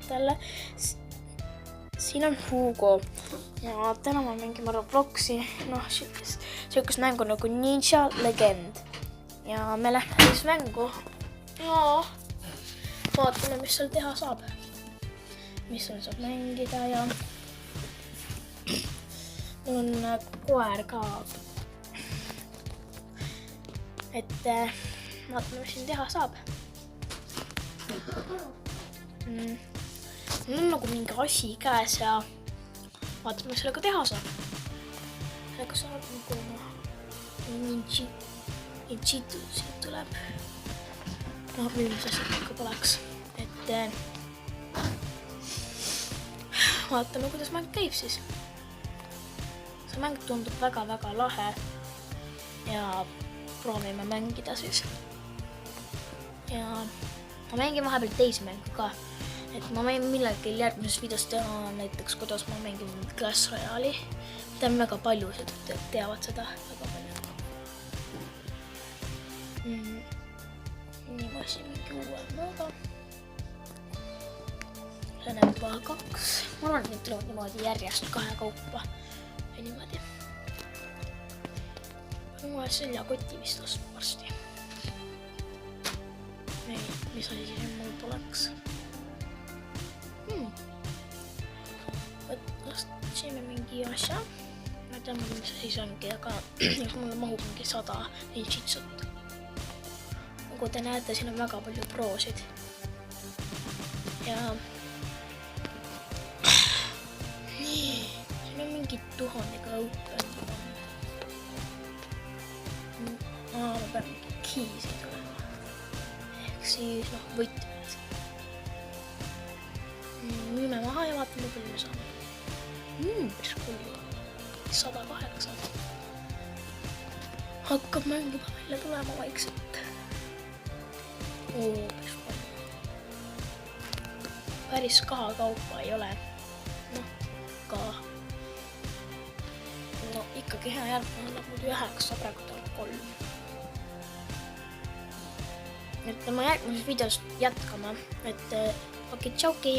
vaatajale. Siin on Hugo ja täna ma mängime Robloxi, siukest mängu nagu Ninja Legend. Ja me lähme siis mängu ja vaatame, mis seal teha saab. Mis seal saab mängida ja mul on koer ka. Et vaatame, mis siin teha saab. Mul on nagu mingi asi käes ja vaatame, mis sellega teha saab. Sellega saab nagu ninjitu siit tuleb. Milles asjad ikka poleks. Et vaatame, kuidas mäng käib siis. See mäng tundub väga-väga lahe ja proovime mängida siis. Ja ma mängin vahepeal teisi mänge ka. Et ma võin millalgi järgmises videos teha näiteks, kuidas ma mängin Clash Royale'i. Tean väga paljusid, teavad seda väga palju. Nii ma siin mingi uue mõõda. See on juba 2. Ma arvan, et need tulevad niimoodi järjest 2 kaupa. Ja niimoodi. Uue seljakoti vist ostma varsti. Ei, mis asi siin mul poleks? Võtsime mingi asja. Ma tean, mis asi see ongi, aga mulle mahub mingi 100 ninjitsut. Nagu te näete, siin on väga palju proosid. Ja nii, siin on mingi 1000 kaupa. Ma pean mingi kiisid olema. Ehk siis võtmed. Müüme maha ja vaatame, palju me saame. Päris kullu. 108. Hakkab mängima välja tulema vaikselt. Päris palju. Päris kaha kaupa ei ole. Ikkagi hea järgmine annab muidu 9, praegu ta on 3. Et ma järgmises videos jätkama, et okei, tšauki!